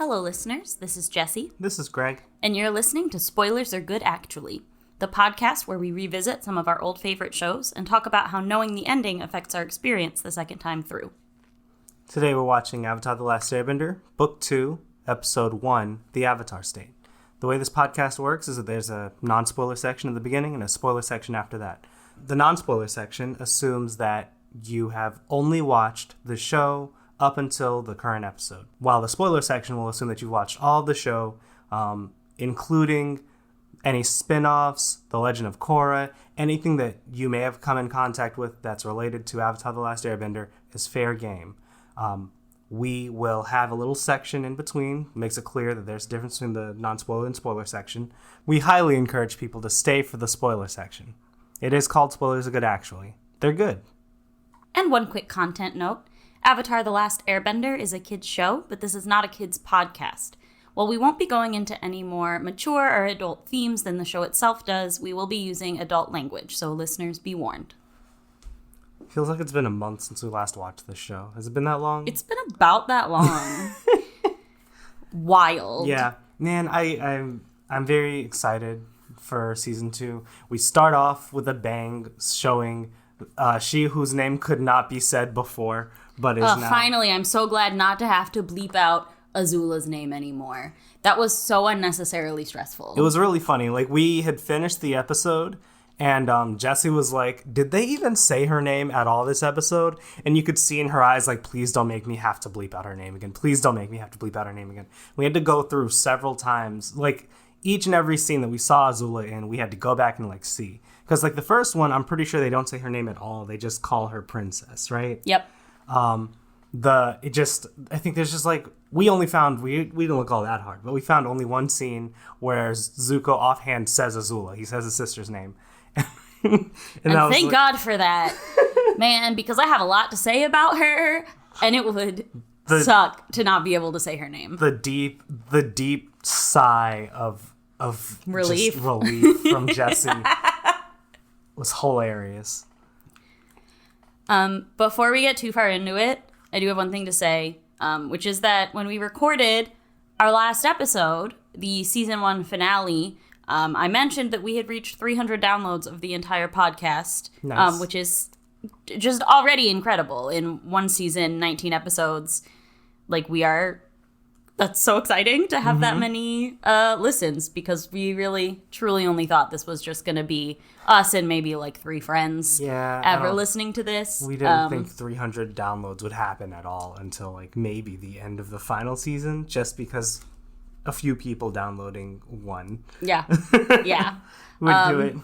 Hello, listeners. This is Jesse. This is Greg. And you're listening to Spoilers Are Good, Actually, the podcast where we revisit some of our old favorite shows and talk about how knowing the ending affects our experience the second time through. Today we're watching Avatar: The Last Airbender, Book 2, Episode 1, The Avatar State. The way this podcast works is that there's a non-spoiler section at the beginning and a spoiler section after that. The non-spoiler section assumes that you have only watched the show up until the current episode, while the spoiler section will assume that you've watched all of the show, including any spin-offs, The Legend of Korra, anything that you may have come in contact with that's related to Avatar: The Last Airbender is fair game. We will have a little section in between, makes it clear that there's a difference between the non-spoiler and spoiler section. We highly encourage people to stay for the spoiler section. It is called Spoilers Are Good, Actually. They're good. And one quick content note. Avatar: The Last Airbender is a kids show, but this is not a kids podcast. While we won't be going into any more mature or adult themes than the show itself does, we will be using adult language, so listeners be warned. Feels like it's been a month since we last watched this show. Has it been that long? It's been about that long. Wild. Yeah. Man, I'm very excited for season 2. We start off with a bang showing she whose name could not be said before, but is now. Finally, I'm so glad not to have to bleep out Azula's name anymore. That was so unnecessarily stressful. It was really funny. Like, we had finished the episode, and Jessie was like, did they even say her name at all this episode? And you could see in her eyes, like, please don't make me have to bleep out her name again. Please don't make me have to bleep out her name again. We had to go through several times. Like, each and every scene that we saw Azula in, we had to go back and, like, see. Because, like, the first one, I'm pretty sure they don't say her name at all. They just call her Princess, right? Yep. I think there's just, like, we didn't look all that hard, but we found only one scene where Zuko offhand says Azula. He says his sister's name. and thank God for that. Man, because I have a lot to say about her, and it would suck to not be able to say her name. The deep sigh of relief from Jessie was hilarious. Before we get too far into it, I do have one thing to say, which is that when we recorded our last episode, the season 1 finale, I mentioned that we had reached 300 downloads of the entire podcast, nice. Which is just already incredible. In one season, 19 episodes, that's so exciting to have that many listens, because we really, truly only thought this was just going to be us and maybe like 3 friends ever listening to this. We didn't think 300 downloads would happen at all until like maybe the end of the final season, just because a few people downloading one. Yeah. would do it.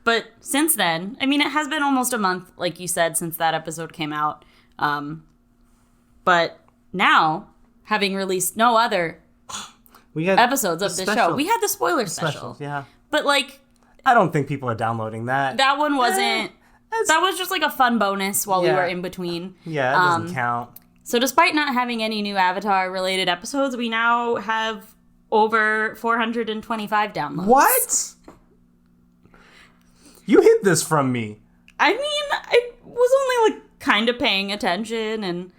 But since then, I mean, it has been almost a month, like you said, since that episode came out. But now, having released no other episodes of this show, we had the spoiler special. Yeah. But, like, I don't think people are downloading that. That one wasn't. That was just like a fun bonus while we were in between. Yeah, it doesn't count. So despite not having any new Avatar-related episodes, we now have over 425 downloads. What? You hid this from me. I mean, I was only, like, kind of paying attention, and...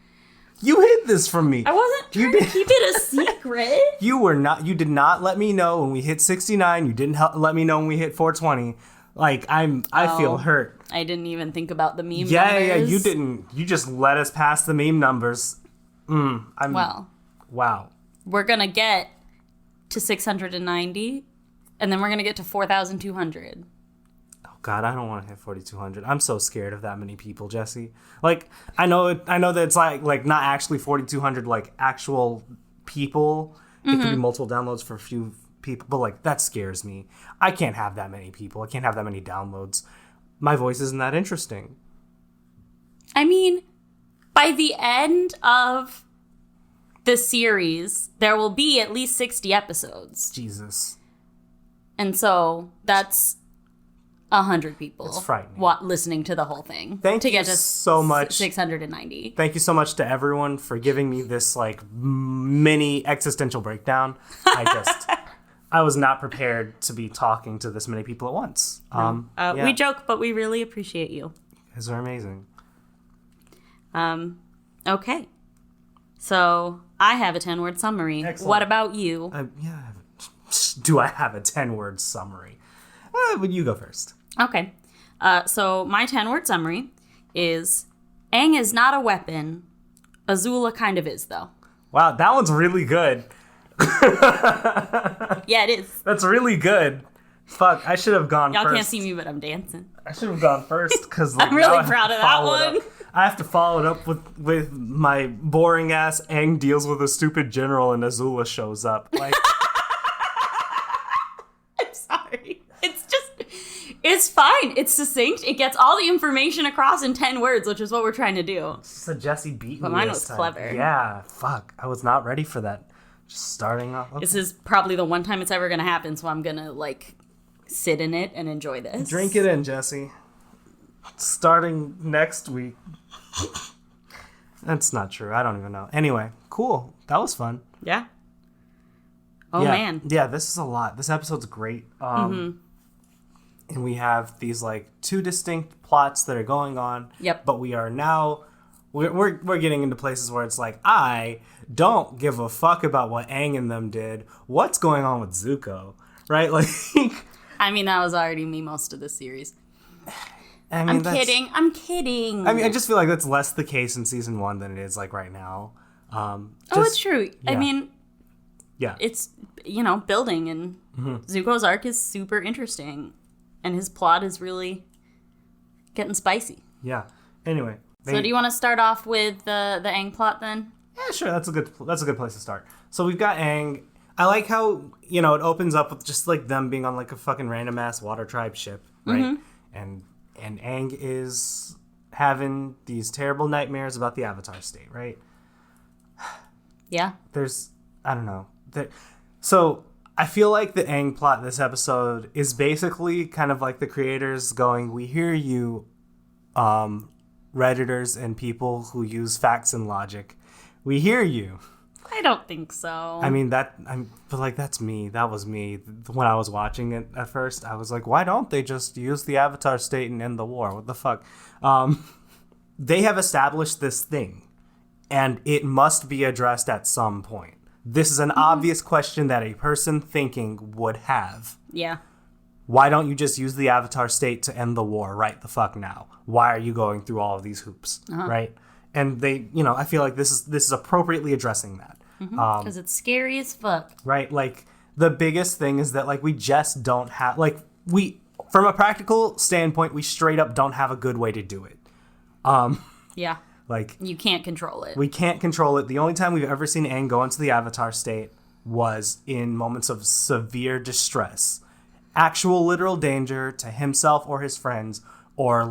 You hid this from me. I wasn't trying to keep it a secret. You did not let me know when we hit 69. You didn't let me know when we hit 420. Like, I feel hurt. I didn't even think about the meme numbers. Yeah, you didn't. You just let us pass the meme numbers. Wow. We're going to get to 690, and then we're going to get to 4,200. Oh, God, I don't want to hit 4,200. I'm so scared of that many people, Jesse. Like, I know that it's like not actually 4,200, like, actual people. It could be multiple downloads for a few people, but, like, that scares me. I can't have that many people. I can't have that many downloads. My voice isn't that interesting. I mean, by the end of the series, there will be at least 60 episodes. Jesus. And so that's 100 people. It's frightening. Listening to the whole thing. Thank you so much. 690. Thank you so much to everyone for giving me this like mini existential breakdown. I was not prepared to be talking to this many people at once. We joke, but we really appreciate you. You guys are amazing. Okay. So I have a 10-word summary. Excellent. What about you? Do I have a 10-word summary? But you go first. Okay. So my 10-word summary is, Aang is not a weapon. Azula kind of is, though. Wow, that one's really good. Yeah, it is. That's really good. Fuck, I should have gone Y'all first. can't see me, but I'm dancing. I should have gone first because I'm really proud of that one. I have to follow it up with my boring ass Aang deals with a stupid general and Azula shows up. Like, I'm sorry. It's fine. It's succinct. It gets all the information across in 10 words, which is what we're trying to do. it's just a Jesse beat But me mine this was time. clever. Yeah, fuck. I was not ready for that. Just starting off. Okay. This is probably the one time it's ever going to happen, so I'm going to, sit in it and enjoy this. Drink it in, Jesse. Starting next week. That's not true. I don't even know. Anyway, cool. That was fun. Yeah. Oh, yeah. man. Yeah, this is a lot. This episode's great. And we have these, two distinct plots that are going on. Yep. But we are now... We're getting into places where it's like, I don't give a fuck about what Aang and them did. What's going on with Zuko? Right? I mean, that was already me most of the series. I mean, I'm kidding. I mean, I just feel like that's less the case in season 1 than it is right now. It's true. Yeah. I mean, Yeah. it's, building, and Zuko's arc is super interesting, and his plot is really getting spicy. Yeah. Anyway. So do you want to start off with the Aang plot then? Yeah, sure. That's a good place to start. So we've got Aang. I like how, it opens up with just them being on a fucking random ass water tribe ship, right? And Aang is having these terrible nightmares about the Avatar state, right? Yeah. I don't know. So I feel like the Aang plot this episode is basically kind of like the creators going, we hear you, Redditors and people who use facts and logic. We hear you. I don't think so. I mean, but that's me. That was me. When I was watching it at first, I was like, why don't they just use the Avatar state and end the war? What the fuck? They have established this thing, and it must be addressed at some point. This is an obvious question that a person thinking would have. Yeah. Why don't you just use the Avatar state to end the war right the fuck now? Why are you going through all of these hoops, right? And they, I feel like this is appropriately addressing that. Because it's scary as fuck. Right? The biggest thing is that, we just don't have, from a practical standpoint, we straight up don't have a good way to do it. Yeah. You can't control it. We can't control it. The only time we've ever seen Aang go into the Avatar state was in moments of severe distress. Actual literal danger to himself or his friends, or,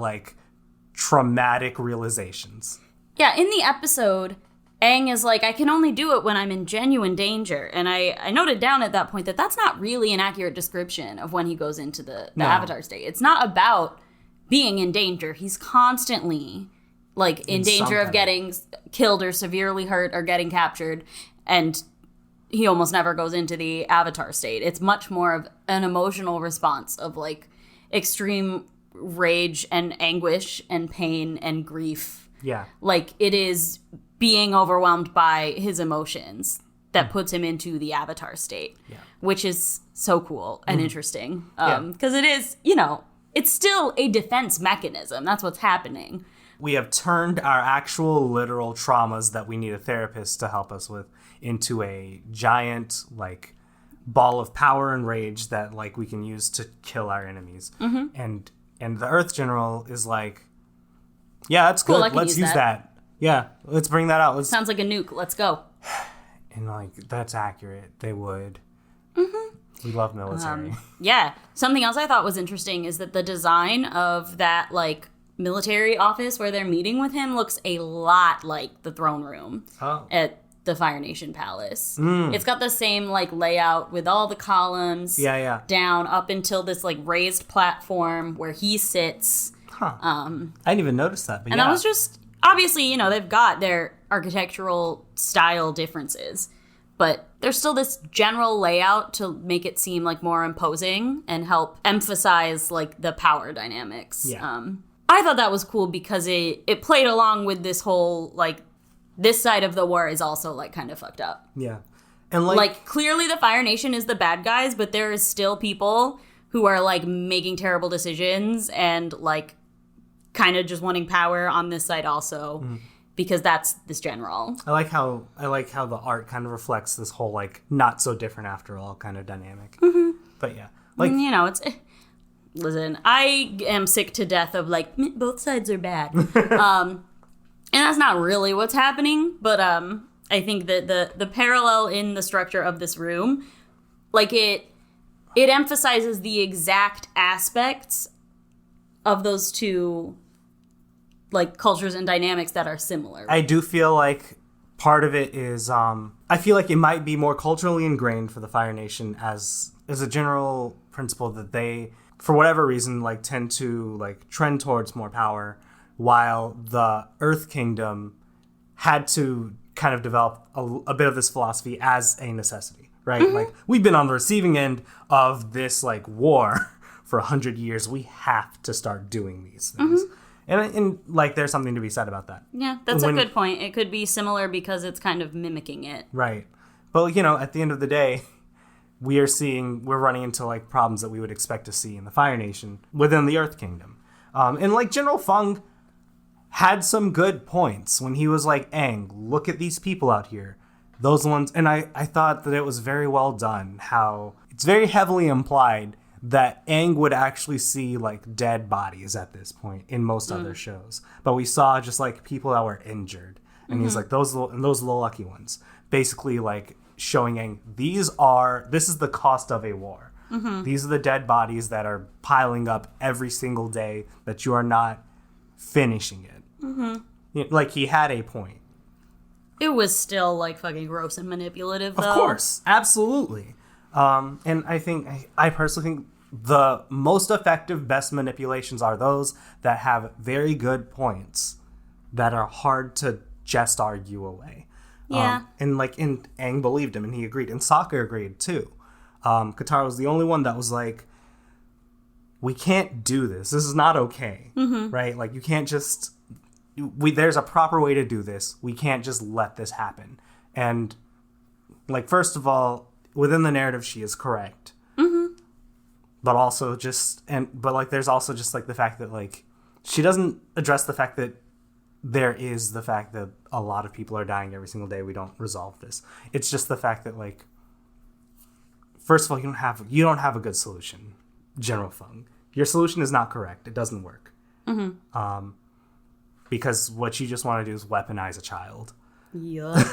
traumatic realizations. Yeah, in the episode, Aang is like, I can only do it when I'm in genuine danger. And I noted down at that point that that's not really an accurate description of when he goes into the Avatar state. It's not about being in danger. He's constantly, in danger of getting killed or severely hurt or getting captured. And he almost never goes into the Avatar state. It's much more of an emotional response of, extreme rage and anguish and pain and grief. Yeah. It is being overwhelmed by his emotions that puts him into the Avatar state, which is so cool and interesting. Because it is, it's still a defense mechanism. That's what's happening. We have turned our actual literal traumas that we need a therapist to help us with into a giant, ball of power and rage that, we can use to kill our enemies. And the Earth General is yeah, that's good. Cool, let's use that. Yeah, let's bring that out. Sounds like a nuke. Let's go. And that's accurate. They would. We love military. Yeah. Something else I thought was interesting is that the design of that military office where they're meeting with him looks a lot like the throne room at the Fire Nation Palace. It's got the same layout with all the columns down up until this raised platform where he sits. I didn't even notice that. But and that was just, obviously, they've got their architectural style differences, but there's still this general layout to make it seem more imposing and help emphasize the power dynamics. Yeah. I thought that was cool because it played along with this whole this side of the war is also, like, kind of fucked up. Yeah. And, like, clearly the Fire Nation is the bad guys, but there is still people who are, like, making terrible decisions and, like, kind of just wanting power on this side also, because that's this general. I like how the art kind of reflects this whole, like, not so different after all kind of dynamic. But yeah, like, you know, it's listen, I am sick to death of, like, both sides are bad, and that's not really what's happening. But I think that the parallel in the structure of this room, like, it emphasizes the exact aspects of those two, like, cultures and dynamics that are similar. I do feel like part of it is, I feel like it might be more culturally ingrained for the Fire Nation as a general principle that they, for whatever reason, like, tend to, like, trend towards more power, while the Earth Kingdom had to kind of develop a bit of this philosophy as a necessity, right? Like, we've been on the receiving end of this, like, war for 100 years. We have to start doing these things. And like, there's something to be said about that. Yeah, that's a good point. It could be similar because it's kind of mimicking it. Right. But, you know, at the end of the day, we're running into, like, problems that we would expect to see in the Fire Nation within the Earth Kingdom. And, like, General Feng had some good points when he was like, Aang, look at these people out here. Those ones. And I thought that it was very well done, how it's very heavily implied that Aang would actually see, like, dead bodies at this point in most other shows. But we saw just, like, people that were injured. And he's like, those are the lucky ones. Basically, like, showing Aang, this is the cost of a war. These are the dead bodies that are piling up every single day that you are not finishing it. Like, he had a point. It was still, like, fucking gross and manipulative, though. Of course. Absolutely. And I personally think the most effective, best manipulations are those that have very good points that are hard to just argue away. Yeah. And Aang believed him and he agreed. And Sokka agreed, too. Katara was the only one that was like, we can't do this. This is not okay. Right? Like, you can't just... there's a proper way to do this. We can't just let this happen. And, like, first of all, within the narrative, she is correct. But also there's also just, like, the fact that, like, she doesn't address the fact that there is the fact that a lot of people are dying every single day. We don't resolve this. It's just the fact that, like, first of all, you don't have a good solution, General Feng. Your solution is not correct. It doesn't work. Because what you just want to do is weaponize a child. Yup.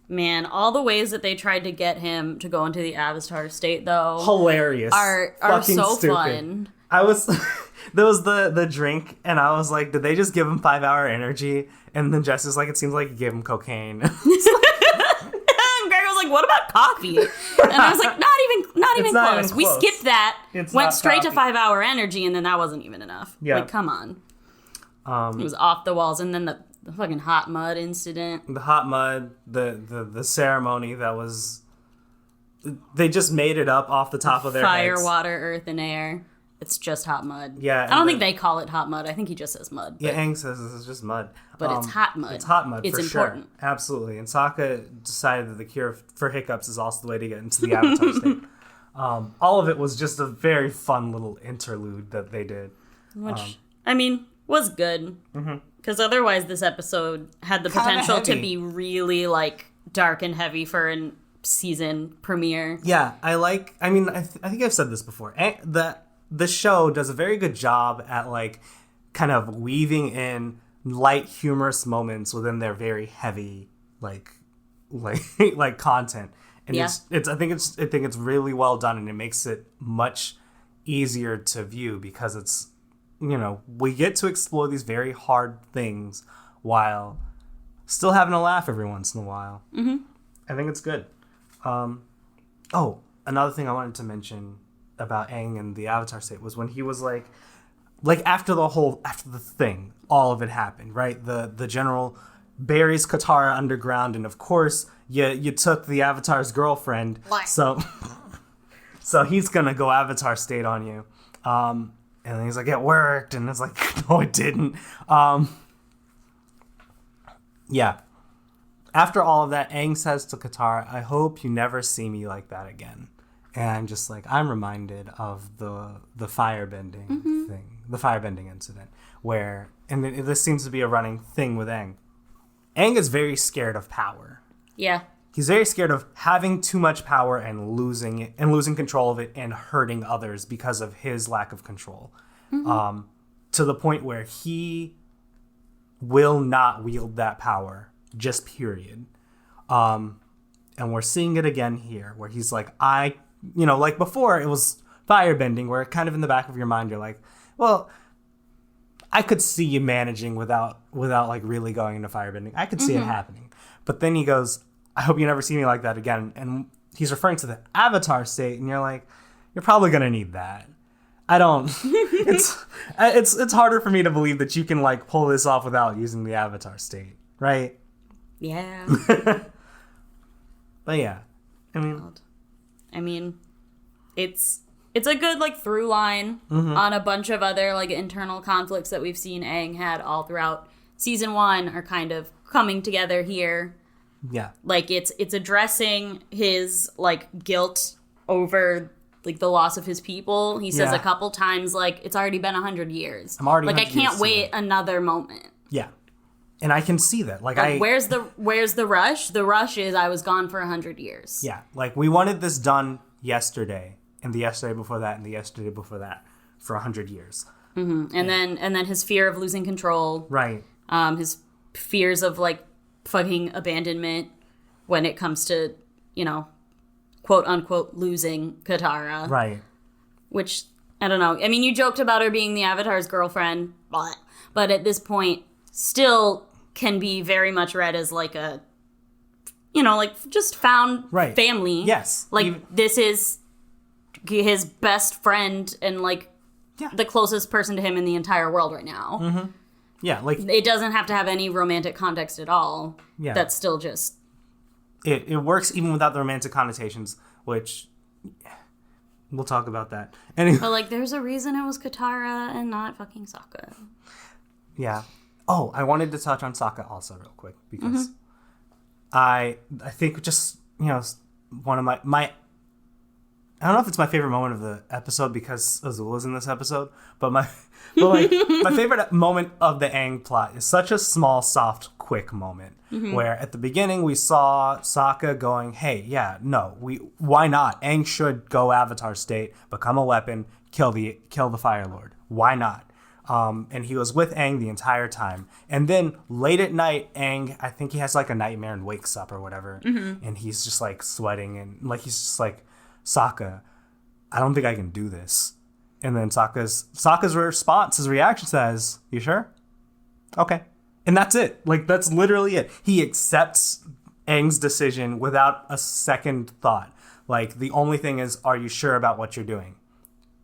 Man, all the ways that they tried to get him to go into the Avatar state, though, hilarious, are so stupid. Fun. There was the drink, and I was like, did they just give him 5-hour energy? And then Jess is like, it seems like you gave him cocaine. And Greg was like, what about coffee? And I was like, not even close. We skipped that, went straight to 5-hour energy, and then that wasn't even enough. Yeah. Like, come on. It was off the walls, and then the fucking hot mud incident. The hot mud, the ceremony that was... They just made it up off the top of their heads. Fire, water, earth, and air. It's just hot mud. Yeah. I don't think they call it hot mud. I think he just says mud. Yeah, Aang says this is just mud. But it's hot mud. It's hot mud, it's for important. Sure. Absolutely. And Sokka decided that the cure for hiccups is also the way to get into the Avatar state. All of it was just a very fun little interlude that they did. Which, was good. Because otherwise this episode had the potential to be really, like, dark and heavy for a season premiere. Yeah, I think I've said this before. The show does a very good job at, like, kind of weaving in light, humorous moments within their very heavy, like content. And I think it's really well done, and it makes it much easier to view because it's, you know, we get to explore these very hard things while still having a laugh every once in a while. I think it's good. Another thing I wanted to mention about Aang and the Avatar state was when he was like after the thing, all of it happened, right? The general buries Katara underground, and of course you took the Avatar's girlfriend, so he's gonna go Avatar state on you. And then he's like, it worked, and it's like, no, it didn't. Yeah. After all of that, Aang says to Katara, I hope you never see me like that again. And I'm just like, I'm reminded of the firebending thing, the firebending incident, where, and this seems to be a running thing with Aang. Aang is very scared of power. Yeah. He's very scared of having too much power and losing it, and losing control of it and hurting others because of his lack of control. To the point where he will not wield that power, just period. And we're seeing it again here, where he's like, like before it was firebending, where kind of in the back of your mind you're like, well, I could see you managing without like really going into firebending. I could see it happening. But then he goes, I hope you never see me like that again. And he's referring to the avatar state, and you're like, you're probably gonna need that. I don't. It's harder for me to believe that you can like pull this off without using the avatar state, right? Yeah. But yeah, I mean, it's a good like through line on a bunch of other like internal conflicts that we've seen Aang had all throughout season 1 are kind of coming together here. Yeah. Like it's addressing his like guilt over like the loss of his people. He says a couple times like it's already been 100 years. I'm already like I can't wait another moment. Yeah. And I can see that. Like where's the rush? The rush is I was gone for 100 years. Yeah. Like we wanted this done yesterday, and the yesterday before that, and the yesterday before that for 100 years. And then his fear of losing control. Right. His fears of like fucking abandonment when it comes to, quote unquote losing Katara. Right. Which I don't know. I mean, you joked about her being the Avatar's girlfriend, but at this point still can be very much read as like a, like just found family. Yes. Like this is his best friend and like the closest person to him in the entire world right now. Yeah, like it doesn't have to have any romantic context at all. Yeah, that's still just it works even without the romantic connotations, which we'll talk about that. Anyway. But like, there's a reason it was Katara and not fucking Sokka. Yeah. Oh, I wanted to touch on Sokka also real quick because I think just one of my I don't know if it's my favorite moment of the episode because Azula's in this episode, but my favorite moment of the Aang plot is such a small, soft, quick moment where at the beginning we saw Sokka going, "Hey, why not? Aang should go Avatar state, become a weapon, kill the Fire Lord. Why not?" And he was with Aang the entire time. And then late at night, Aang, I think he has like a nightmare and wakes up or whatever, and he's just like sweating and like he's just like, Sokka, I don't think I can do this. And then Sokka's response, his reaction says, "You sure? Okay." And that's it. Like, that's literally it. He accepts Aang's decision without a second thought. Like, the only thing is, are you sure about what you're doing?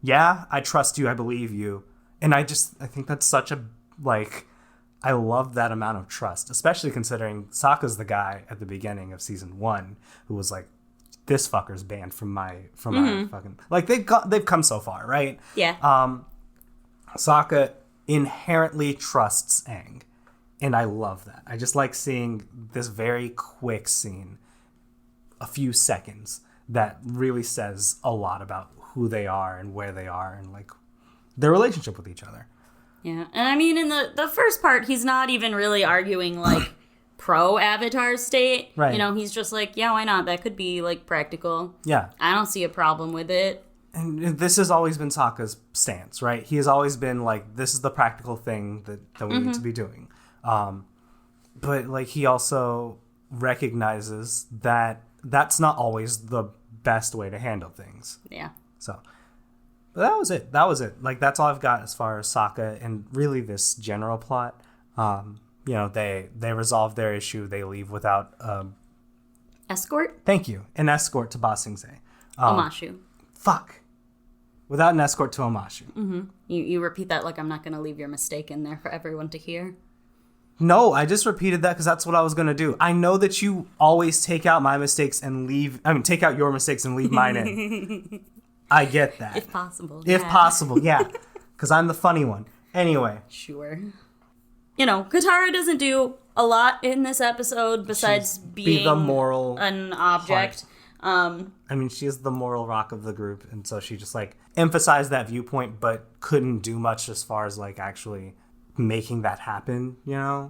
Yeah, I trust you. I believe you. And I think that's such a, like, I love that amount of trust, especially considering Sokka's the guy at the beginning of season 1 who was like, this fucker's banned from my fucking, like they've come so far, right? Yeah. Sokka inherently trusts Aang, and I love that. I just like seeing this very quick scene, a few seconds, that really says a lot about who they are and where they are and like their relationship with each other. Yeah, and I mean in the first part, he's not even really arguing like pro Avatar state. Right. He's just like, yeah, why not? That could be like practical. Yeah. I don't see a problem with it. And this has always been Sokka's stance, right? He has always been like, this is the practical thing that we need to be doing. But like he also recognizes that that's not always the best way to handle things. Yeah. So, but that was it. Like that's all I've got as far as Sokka and really this general plot. They resolve their issue. They leave without escort. Thank you, an escort to Ba Sing Se. Omashu. Fuck. Without an escort to Omashu. Mm-hmm. You repeat that like I'm not going to leave your mistake in there for everyone to hear. No, I just repeated that because that's what I was going to do. I know that you always take out my mistakes and take out your mistakes and leave mine in. I get that. If possible. If possible, yeah. Because I'm the funny one. Anyway. Sure. Katara doesn't do a lot in this episode besides being the moral an object. She is the moral rock of the group, and so she just like emphasized that viewpoint, but couldn't do much as far as like actually making that happen, Yeah.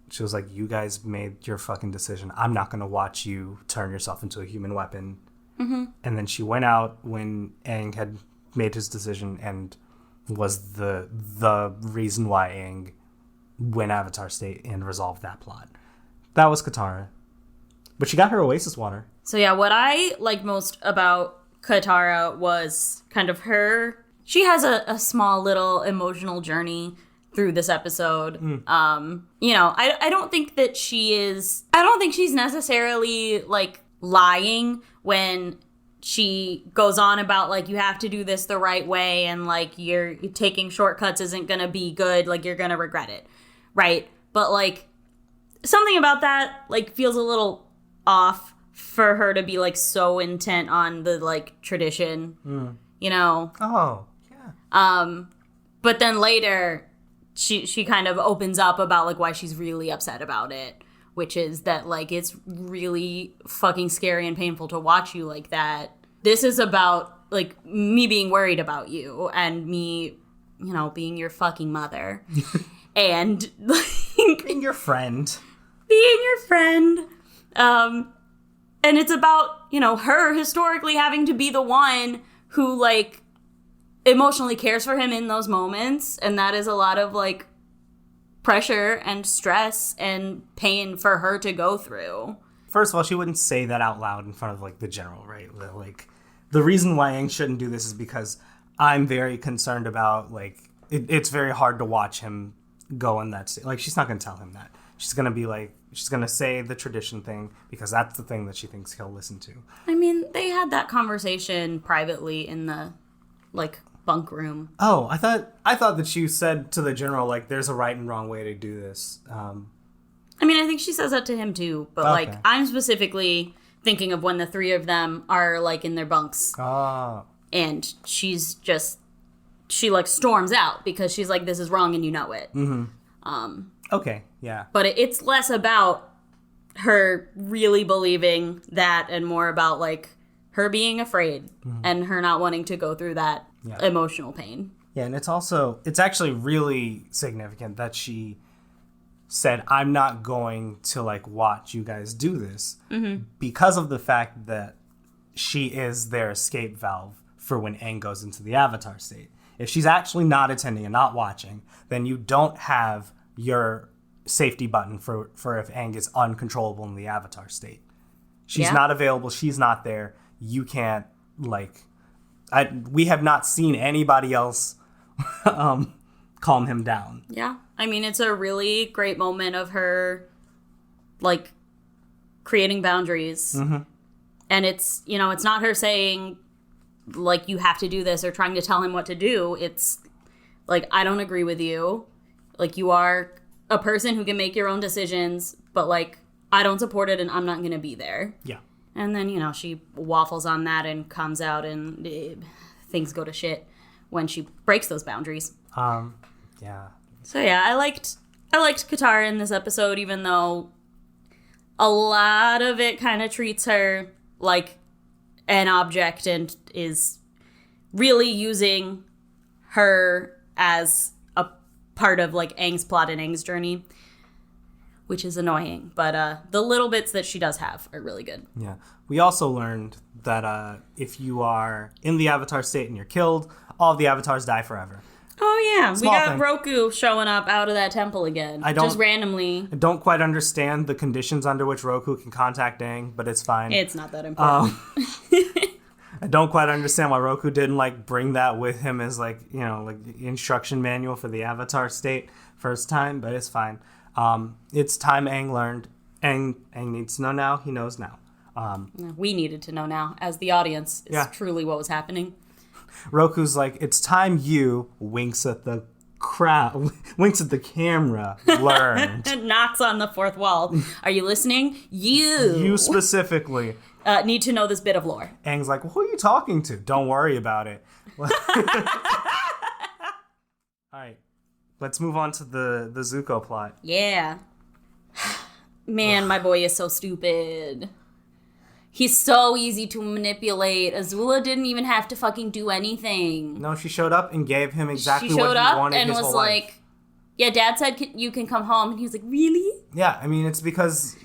She was like, you guys made your fucking decision. I'm not going to watch you turn yourself into a human weapon. Mm-hmm. And then she went out when Aang had made his decision and was the reason why Aang went Avatar State and resolved that plot. That was Katara. But she got her Oasis water. So yeah, what I like most about Katara was kind of her. She has a small little emotional journey through this episode. I don't think that she's necessarily like lying when she goes on about like, you have to do this the right way and like you're taking shortcuts isn't gonna be good, like you're gonna regret it, right? But like something about that like feels a little off for her to be like so intent on the like tradition, Oh, yeah. But then later she kind of opens up about like why she's really upset about it, which is that like it's really fucking scary and painful to watch you like that. This is about like me being worried about you and me, being your fucking mother and like being your friend. And it's about, her historically having to be the one who like emotionally cares for him in those moments, and that is a lot of like pressure and stress and pain for her to go through. First of all, she wouldn't say that out loud in front of like the general, right? Like the reason why Aang shouldn't do this is because I'm very concerned about like it's very hard to watch him go in that state. Like she's not gonna tell him that. She's gonna be like, she's gonna say the tradition thing because that's the thing that she thinks he'll listen to. I mean, they had that conversation privately in the like bunk room. Oh, I thought that you said to the general like there's a right and wrong way to do this. I mean, I think she says that to him too, but like I'm specifically thinking of when the three of them are like in their bunks. Oh. And she like storms out because she's like, this is wrong and you know it. Mm-hmm. Okay, yeah. But it's less about her really believing that and more about like her being afraid and her not wanting to go through that emotional pain. Yeah, and it's actually really significant that she said, I'm not going to like watch you guys do this because of the fact that she is their escape valve for when Aang goes into the Avatar state. If she's actually not attending and not watching, then you don't have your safety button for if Aang is uncontrollable in the Avatar state. She's not available. She's not there. You can't we have not seen anybody else calm him down. Yeah. I mean, it's a really great moment of her like creating boundaries. Mm-hmm. And it's, it's not her saying like, you have to do this or trying to tell him what to do. It's like, I don't agree with you. Like, you are a person who can make your own decisions, but like, I don't support it and I'm not going to be there. Yeah. And then, she waffles on that and comes out and things go to shit when she breaks those boundaries. Yeah. So yeah, I liked Katara in this episode, even though a lot of it kind of treats her like an object and is really using her as a part of like Aang's plot and Aang's journey, which is annoying. But the little bits that she does have are really good. Yeah. We also learned that if you are in the Avatar state and you're killed, all of the avatars die forever. Oh, yeah. We got Roku showing up out of that temple again. Just randomly. I don't quite understand the conditions under which Roku can contact Aang, but it's fine. It's not that important. I don't quite understand why Roku didn't bring that with him as instruction manual for the Avatar state first time, but it's fine. It's time Aang learned. Aang needs to know now. He knows now. We needed to know now, as the audience, is truly what was happening. Roku's like, it's time you, winks at the crowd, winks at the camera, learned. And knocks on the fourth wall. Are you listening? You specifically. Need to know this bit of lore. Aang's like, well, who are you talking to? Don't worry about it. All right. let's move on to the Zuko plot. Yeah. Man, my boy is so stupid. He's so easy to manipulate. Azula didn't even have to fucking do anything. No, she showed up and gave him exactly what he wanted his whole life. She showed up and was like, yeah, Dad said you can come home. And he was like, really? Yeah, I mean, it's because,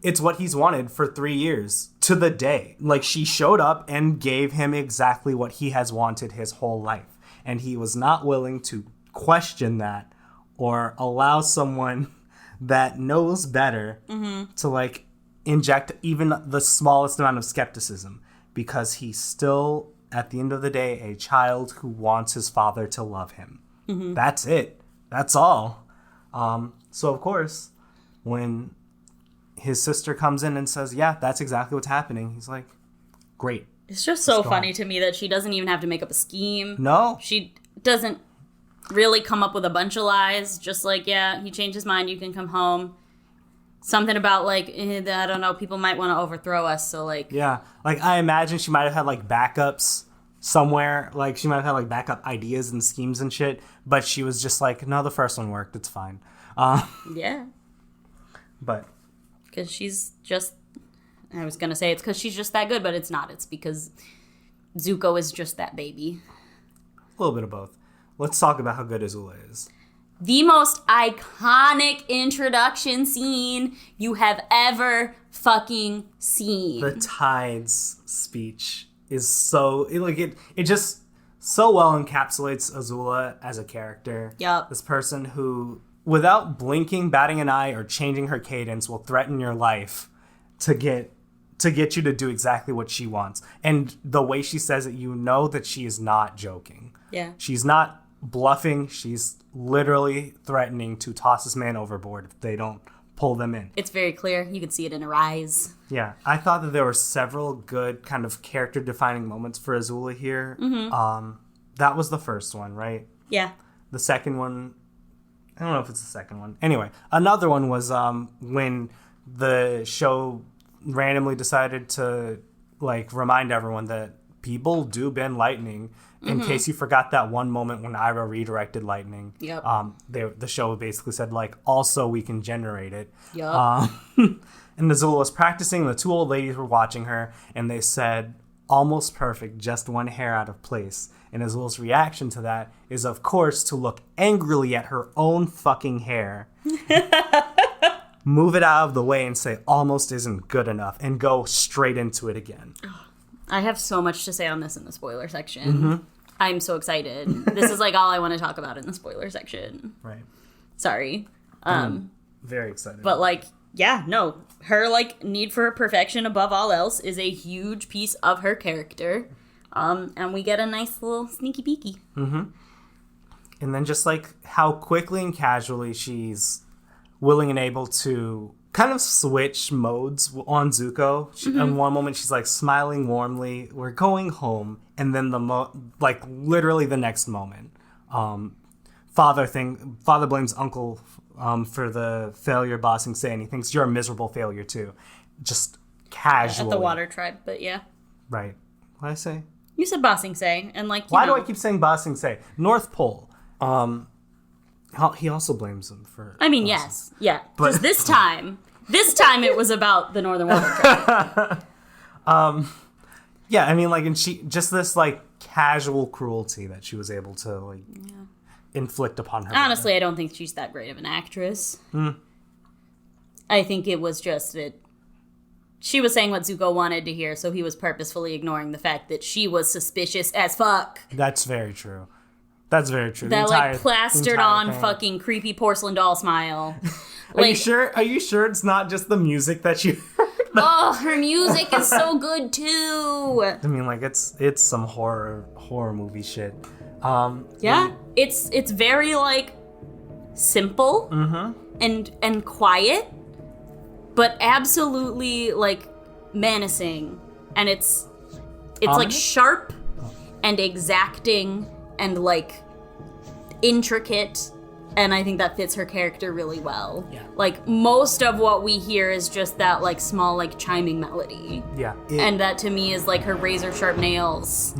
it's what he's wanted for 3 years to the day. Like, she showed up and gave him exactly what he has wanted his whole life. And he was not willing to question that or allow someone that knows better to, like, inject even the smallest amount of skepticism, because he's still, at the end of the day, a child who wants his father to love him. That's it. That's all. So, of course, when his sister comes in and says, yeah, that's exactly what's happening, he's like, great. It's just so funny to me that she doesn't even have to make up a scheme. No. She doesn't really come up with a bunch of lies. Just like, yeah, he changed his mind, you can come home. Something about, like, I don't know, people might want to overthrow us, so, like... Yeah, like, I imagine she might have had, like, backups somewhere. Like, she might have had, like, backup ideas and schemes and shit, but she was just like, no, the first one worked, it's fine. Yeah. But... Because she's just... I was going to say it's because she's just that good, but it's not. It's because Zuko is just that baby. A little bit of both. Let's talk about how good Azula is. The most iconic introduction scene you have ever fucking seen. The Tides speech is so... It just so well encapsulates Azula as a character. Yep. This person who, without blinking, batting an eye, or changing her cadence, will threaten your life to get you to do exactly what she wants. And the way she says it, you know that she is not joking. Yeah. She's not bluffing. She's literally threatening to toss this man overboard if they don't pull them in. It's very clear. You can see it in her eyes. Yeah. I thought that there were several good kind of character-defining moments for Azula here. That was the first one, right? Yeah. The second one... I don't know if it's the second one. Anyway, another one was when the show randomly decided to, like, remind everyone that people do bend lightning. In case you forgot that one moment when Ira redirected lightning. Yep. The show basically said, like, also we can generate it. Yep. And Azula was practicing. The two old ladies were watching her, and they said, almost perfect, just one hair out of place. And Azula's reaction to that is, of course, to look angrily at her own fucking hair, move it out of the way and say, almost isn't good enough, and go straight into it again. I have so much to say on this in the spoiler section. I'm so excited. This is, like, all I want to talk about in the spoiler section. Right. Sorry. Very excited. But, like, yeah, no. Her, like, need for perfection above all else is a huge piece of her character. And we get a nice little sneaky peeky. And then just, like, how quickly and casually she's willing and able to kind of switch modes on Zuko. In one moment, she's, like, smiling warmly, we're going home. And then literally the next moment, Father blames Uncle for the failure bossing say, and he thinks you're a miserable failure too. Just casually. At the Water Tribe, but yeah. Right. What did I say? You said bossing say, and, like, Why do I keep saying bossing say? North Pole. He also blames him for... I mean, bossing. Yes. Yeah. Because this time it was about the Northern Water Tribe. Yeah, I mean, like, and she... Just this, like, casual cruelty that she was able to, like, inflict upon her. Honestly, I don't think she's that great of an actress. I think it was just that she was saying what Zuko wanted to hear, so he was purposefully ignoring the fact that she was suspicious as fuck. That's very true. That's very true. That, like, plastered on thing. Fucking creepy porcelain doll smile. Are you sure? Are you sure it's not just the music that you... Oh, her music is so good too. I mean, like, it's some horror movie shit. Yeah, it's very, like, simple and quiet, but absolutely, like, menacing. And it's like sharp and exacting and, like, intricate. And I think that fits her character really well. Yeah. Like, most of what we hear is just that, like, small, like, chiming melody. Yeah. And that, to me, is, like, her razor-sharp nails.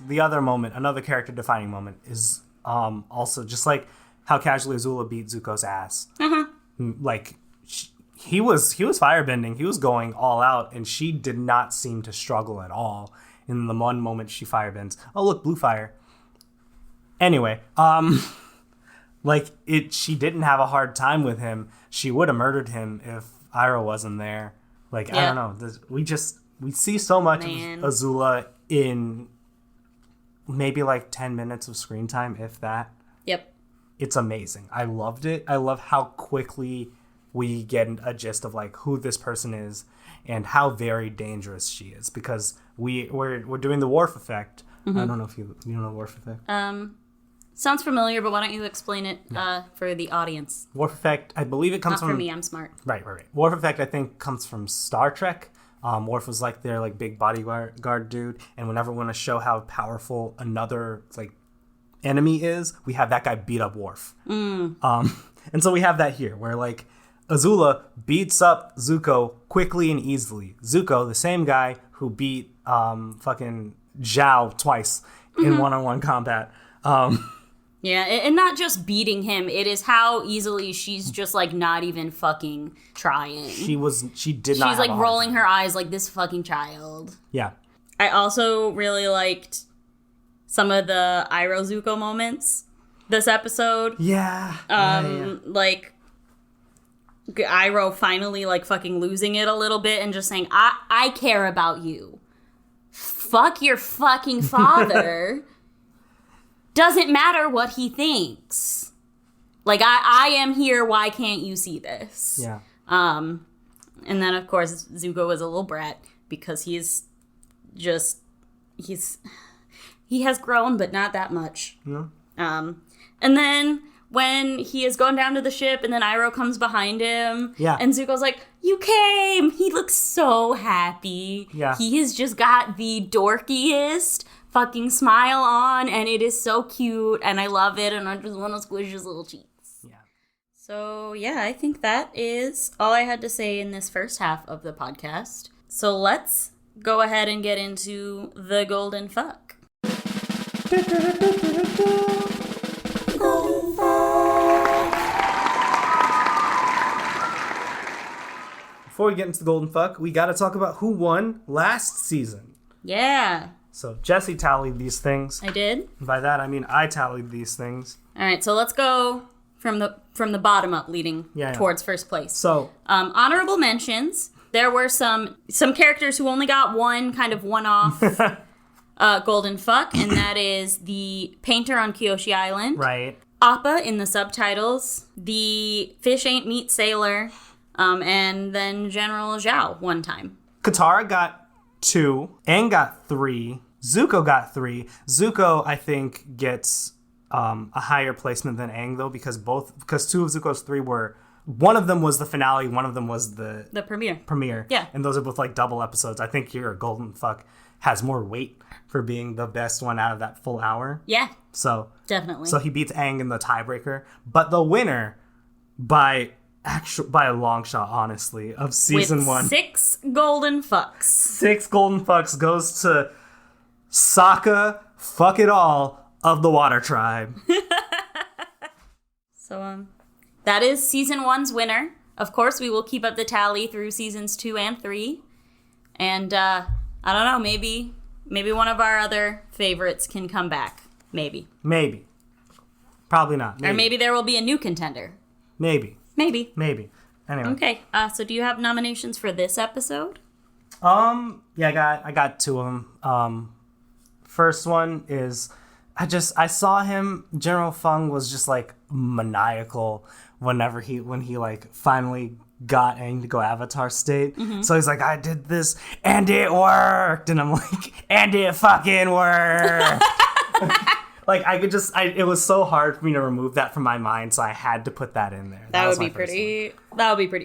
the other moment, another character defining moment is also just like how casually Azula beat Zuko's ass. Like he was firebending, he was going all out, and she did not seem to struggle at all in the one moment she firebends. Oh look, blue fire. Anyway, she didn't have a hard time with him. She would have murdered him if Iroh wasn't there. Like, yeah. I don't know. We see so much of Azula in maybe like 10 minutes of screen time, if that. Yep. It's amazing. I loved it. I love how quickly we get a gist of like who this person is and how very dangerous she is, because we're doing the Worf effect. I don't know if you know the Worf effect. Sounds familiar, but why don't you explain it for the audience? Worf effect, I believe it comes from... Not for me, I'm smart. Right. Worf effect, I think, comes from Star Trek. Worf was like their like big bodyguard dude, and whenever we want to show how powerful another like enemy is, we have that guy beat up Worf. And so we have that here, where like Azula beats up Zuko quickly and easily. Zuko, the same guy who beat fucking Zhao twice in one-on-one combat. Yeah, and not just beating him, it is how easily she's just, like, not even fucking trying. She did not She's, like, rolling her eyes like this fucking child. Yeah. I also really liked some of the Iroh Zuko moments this episode. Yeah. Like, Iroh finally, like, fucking losing it a little bit and just saying, I care about you. Fuck your fucking father. Doesn't matter what he thinks. Like, I am here, why can't you see this? Yeah. And then, of course, Zuko is a little brat because he has grown, but not that much. Yeah. And then when he is going down to the ship and then Iroh comes behind him. Yeah. And Zuko's like, you came! He looks so happy. Yeah. He has just got the dorkiest fucking smile on, and it is so cute, and I love it, and I just want to squish his little cheeks. Yeah. So, yeah, I think that is all I had to say in this first half of the podcast. So let's go ahead and get into the golden fuck. Golden fuck. Before we get into the golden fuck, we got to talk about who won last season. Yeah. So Jesse tallied these things. I did. By that I mean I tallied these things. All right, so let's go from the bottom up, leading towards first place. So honorable mentions. There were some characters who only got one kind of one-off golden fuck, and that is the painter on Kyoshi Island. Right. Appa in the subtitles. The fish ain't meat sailor. And then General Zhao one time. Katara got 2. Aang got 3. Zuko got 3. Zuko, I think, gets a higher placement than Aang, though, because 2 of Zuko's 3 were... One of them was the finale, one of them was the premiere. Yeah. And those are both, like, double episodes. I think your golden fuck has more weight for being the best one out of that full hour. Yeah. So... Definitely. So he beats Aang in the tiebreaker. But the winner, by a long shot, honestly, of season 1. 6 golden fucks. 6 golden fucks goes to Sokka, fuck it all, of the Water Tribe. So, that is season 1's winner. Of course, we will keep up the tally through seasons 2 and 3. And, I don't know, maybe one of our other favorites can come back. Maybe. Probably not. Or maybe there will be a new contender. Maybe. Anyway. Okay. So do you have nominations for this episode? Yeah, I got 2 of them. First one is I saw him. General Feng was just like maniacal when he like finally got Aang to go Avatar state. Mm-hmm. So he's like, I did this and it worked, and I'm like, and it fucking worked. Like, it was so hard for me to remove that from my mind, so I had to put that in there. That would be pretty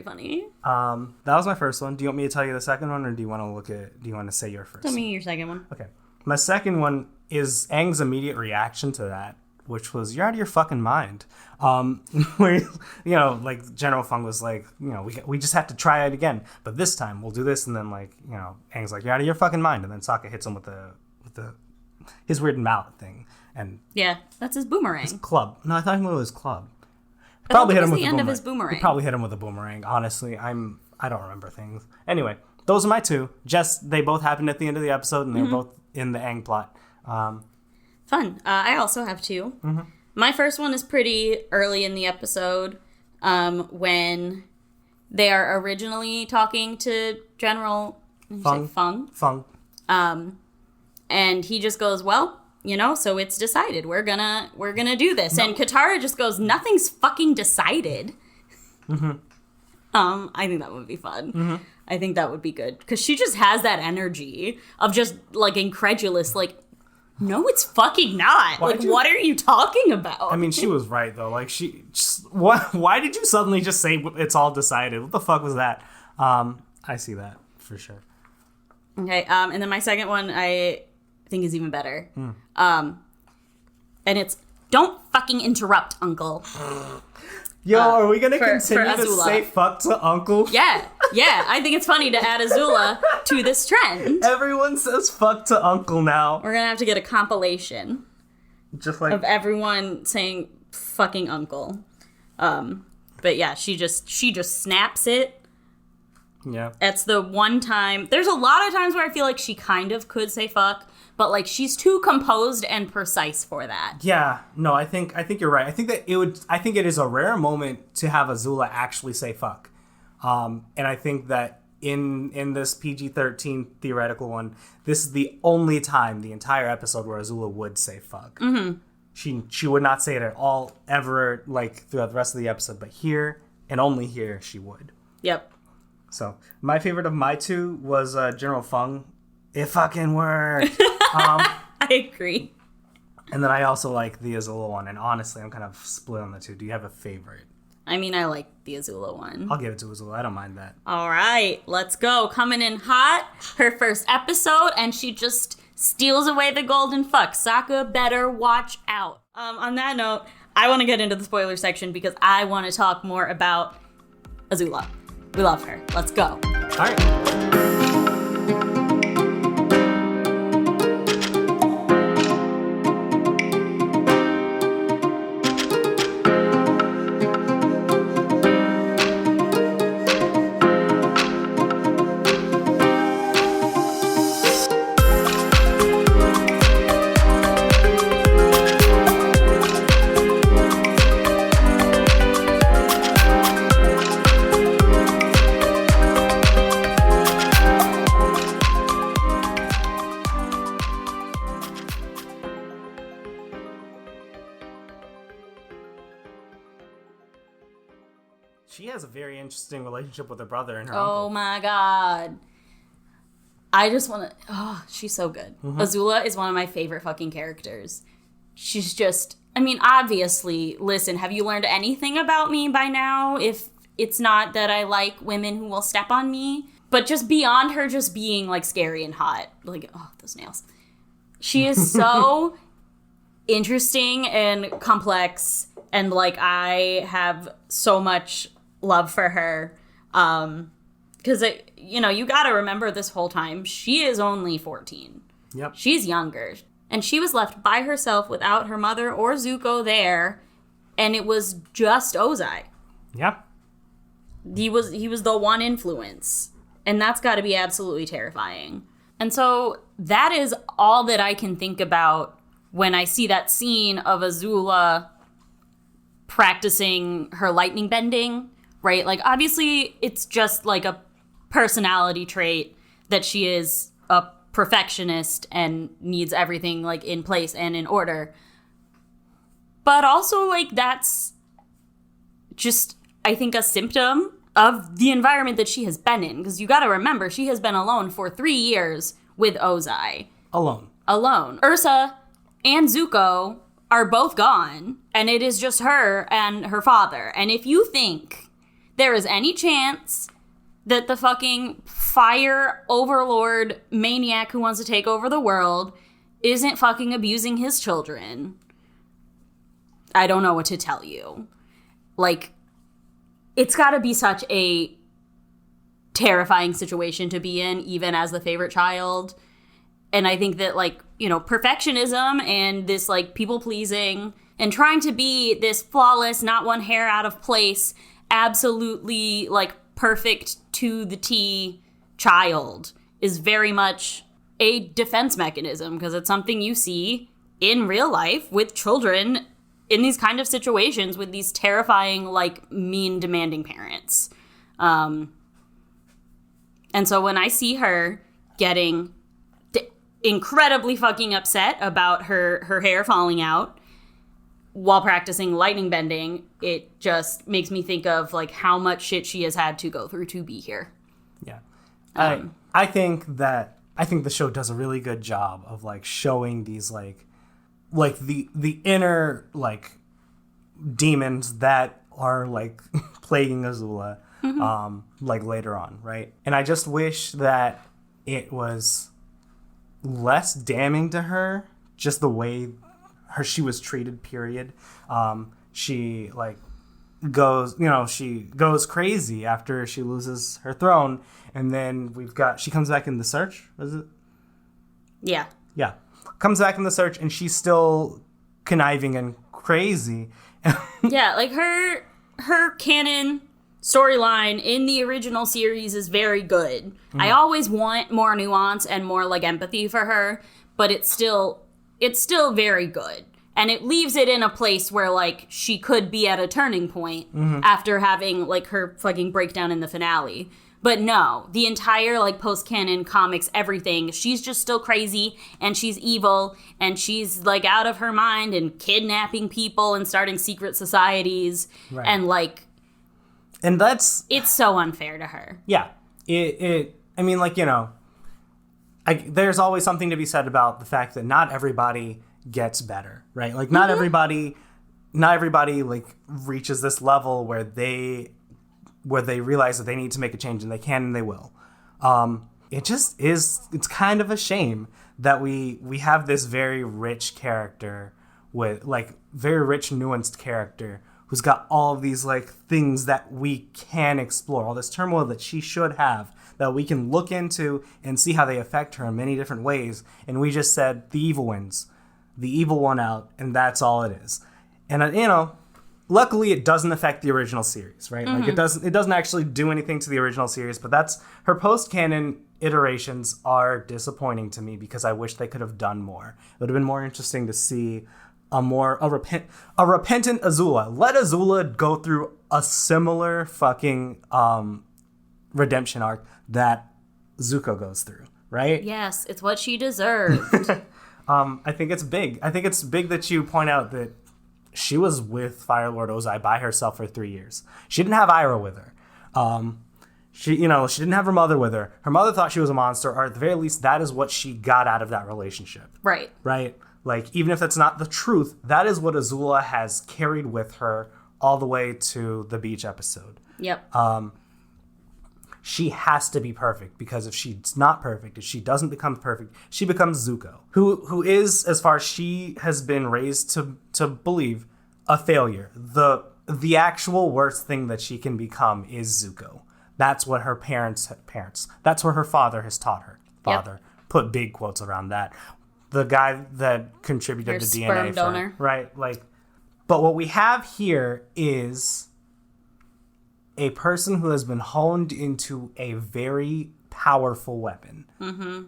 funny. That was my first one. Do you want me to tell you the second one, or do you want to say your first? Tell me your second one. Okay. My second one is Aang's immediate reaction to that, which was, you're out of your fucking mind. Where, like, General Feng was like, we just have to try it again, but this time we'll do this, and then, like, Aang's like, you're out of your fucking mind, and then Sokka hits him with the his weird mallet thing. And Yeah, that's his boomerang. his club. No, I thought it was his club. Probably hit him with the end of his boomerang. He probably hit him with a boomerang. Honestly, I don't remember things. Anyway, those are my two. They both happened at the end of the episode, and they were both in the Aang plot. Fun. I also have two. My first one is pretty early in the episode, when they are originally talking to General Fung. And he just goes, well, so it's decided. We're gonna do this. No. And Katara just goes, nothing's fucking decided. I think that would be fun. I think that would be good. Because she just has that energy of just, like, incredulous, like, no, it's fucking not. What are you talking about? I mean, she was right, though. Like, why did you suddenly just say it's all decided? What the fuck was that? I see that, for sure. Okay, and then my second one I think is even better. And it's, don't fucking interrupt, Uncle. Yo, are we going to continue to say fuck to Uncle? Yeah, I think it's funny to add Azula to this trend. Everyone says fuck to Uncle now. We're going to have to get a compilation just like of everyone saying fucking Uncle. But yeah, she just snaps it. Yeah. That's the one time. There's a lot of times where I feel like she kind of could say fuck, but, like, she's too composed and precise for that. Yeah, no, I think you're right. I think it is a rare moment to have Azula actually say fuck. And I think that in this PG-13 theoretical one, this is the only time the entire episode where Azula would say fuck. She would not say it at all ever, like, throughout the rest of the episode, but here and only here she would. Yep. So my favorite of my two was General Fung. It fucking worked. I agree. And then I also like the Azula one, and honestly, I'm kind of split on the two. Do you have a favorite? I mean, I like the Azula one. I'll give it to Azula. I don't mind that. All right, let's go. Coming in hot, her first episode, and she just steals away the golden fuck. Sokka better watch out. On that note, I want to get into the spoiler section because I want to talk more about Azula. We love her. Let's go. All right. She has a very interesting relationship with her brother and her uncle. Oh my god. I just want to... Oh, she's so good. Azula is one of my favorite fucking characters. She's just... I mean, obviously, listen, have you learned anything about me by now? If it's not that I like women who will step on me. But just beyond her just being, like, scary and hot. Like, oh, those nails. She is so interesting and complex. And, like, I have so much love for her. Because, you gotta remember this whole time, she is only 14. Yep. She's younger. And she was left by herself without her mother or Zuko there. And it was just Ozai. Yep. He was the one influence. And that's gotta be absolutely terrifying. And so that is all that I can think about when I see that scene of Azula practicing her lightning bending, right? Like, obviously, it's just like a personality trait that she is a perfectionist and needs everything, like, in place and in order. But also, like, that's just, I think, a symptom of the environment that she has been in. Because you gotta remember, she has been alone for 3 years with Ozai. Alone. Ursa and Zuko are both gone, and it is just her and her father. And if you think there is any chance that the fucking fire overlord maniac who wants to take over the world isn't fucking abusing his children, I don't know what to tell you. Like, it's gotta be such a terrifying situation to be in, even as the favorite child. And I think that, like, you know, perfectionism and this, like, people-pleasing and trying to be this flawless, not one hair out of place, absolutely, like, perfect to the T child is very much a defense mechanism, because it's something you see in real life with children in these kind of situations with these terrifying, like, mean, demanding parents. And so when I see her getting incredibly fucking upset about her hair falling out while practicing lightning bending, it just makes me think of, like, how much shit she has had to go through to be here. Yeah. I think the show does a really good job of, like, showing these, like the inner, like, demons that are, like, plaguing Azula, like, later on, right? And I just wish that it was less damning to her, just the way she was treated, period. She, like, she goes crazy after she loses her throne, and then she comes back in the search, was it? Yeah. Yeah. Comes back in the search, and she's still conniving and crazy. Yeah, like, her canon storyline in the original series is very good. I always want more nuance and more, like, empathy for her, but it's still very good. And it leaves it in a place where, like, she could be at a turning point after having, like, her fucking breakdown in the finale. But no, the entire, like, post-canon comics, everything, she's just still crazy, and she's evil, and she's, like, out of her mind, and kidnapping people, and starting secret societies, right. And, like... And that's... It's so unfair to her. Yeah. I mean, like, you know, there's always something to be said about the fact that not everybody gets better, right? Like, not everybody, like, reaches this level where they realize that they need to make a change, and they can and they will. It's kind of a shame that we have this very rich character with, like, very rich, nuanced character who's got all of these, like, things that we can explore, all this turmoil that she should have, that we can look into and see how they affect her in many different ways. And we just said, the evil wins. The evil won out, and that's all it is. And, you know, luckily it doesn't affect the original series, right? Like, it doesn't actually do anything to the original series, but that's her post-canon iterations are disappointing to me because I wish they could have done more. It would have been more interesting to see a repentant Azula. Let Azula go through a similar fucking redemption arc that Zuko goes through, right? Yes, it's what she deserved. I think it's big. I think it's big that you point out that she was with Fire Lord Ozai by herself for 3 years. She didn't have Ira with her. She didn't have her mother with her. Her mother thought she was a monster, or at the very least, that is what she got out of that relationship. Right. Right? Like, even if that's not the truth, that is what Azula has carried with her all the way to the beach episode. Yep. She has to be perfect, because if she's not perfect, if she doesn't become perfect, she becomes Zuko, who is, as far as she has been raised to believe, a failure. The actual worst thing that she can become is Zuko. That's what her parents, that's what her father has taught her. Father. Yep. Put big quotes around that. The guy that contributed her the sperm DNA donor. Right? Like, but what we have here is a person who has been honed into a very powerful weapon. Mm-hmm.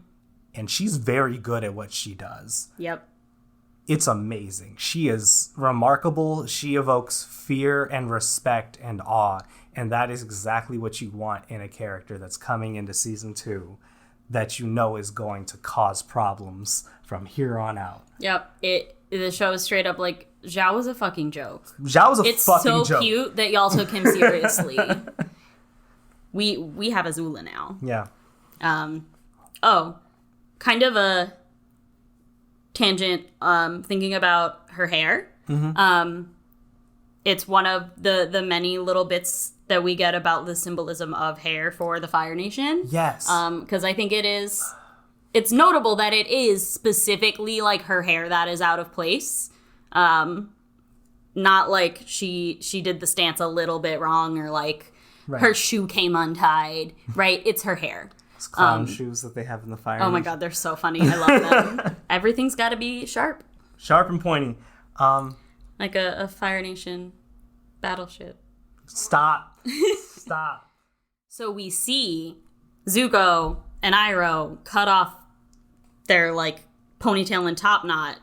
And she's very good at what she does. Yep. It's amazing. She is remarkable. She evokes fear and respect and awe. And that is exactly what you want in a character that's coming into season 2 that you know is going to cause problems from here on out. Yep. The show is straight up like, Zhao was a fucking joke. Zhao was a fucking joke. It's so cute that y'all took him seriously. We have Azula now. Yeah. Kind of a tangent, thinking about her hair. Mm-hmm. It's one of the many little bits that we get about the symbolism of hair for the Fire Nation. Yes. Because I think it's notable that it is specifically, like, her hair that is out of place. Not like she did the stance a little bit wrong, or like right. Her shoe came untied, right? It's her hair. Those clown shoes that they have in the fire. Oh my god, they're so funny. I love them. Everything's got to be sharp. Sharp and pointy. Like a Fire Nation battleship. Stop. Stop. So we see Zuko and Iroh cut off their, like, ponytail and top knot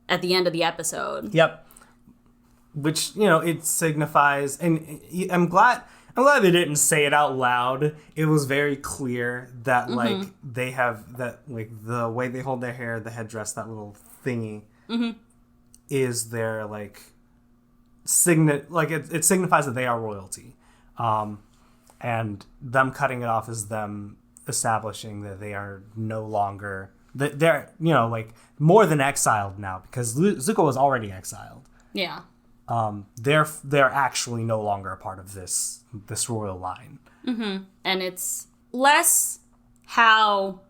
at the end of the episode. Yep. Which, you know, it signifies, and I'm glad they didn't say it out loud. It was very clear that, like, they have that, like, the way they hold their hair, the headdress, that little thingy, is their, like, it signifies that they are royalty. And them cutting it off is them establishing that they are no longer, they're, you know, like, more than exiled now, because Zuko was already exiled. Yeah. They're actually no longer a part of this royal line. Mm-hmm. And it's less how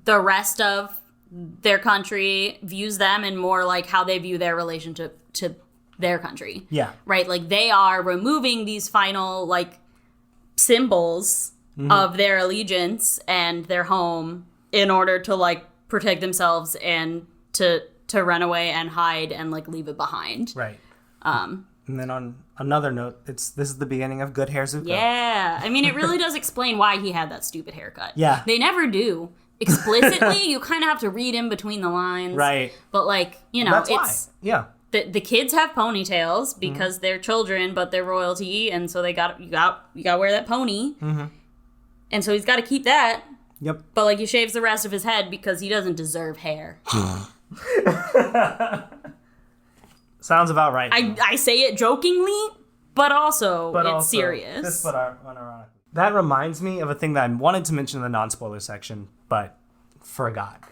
the rest of their country views them and more like how they view their relationship to their country. Yeah. Right? Like, they are removing these final, like, symbols of their allegiance and their home in order to, like, protect themselves and to run away and hide and, like, leave it behind. Right. And then on another note, this is the beginning of Good Hair Zuko. Yeah. I mean, it really does explain why he had that stupid haircut. Yeah. They never do. Explicitly, you kind of have to read in between the lines. Right. But, like, you know, That's it's... why. Yeah. The kids have ponytails because they're children, but they're royalty, and so you got to wear that pony. Mm-hmm. And so he's got to keep that. Yep. But, like, he shaves the rest of his head because he doesn't deserve hair. Sounds about right. I say it jokingly, but also it's serious. This, but unironically. That reminds me of a thing that I wanted to mention in the non-spoiler section, but forgot.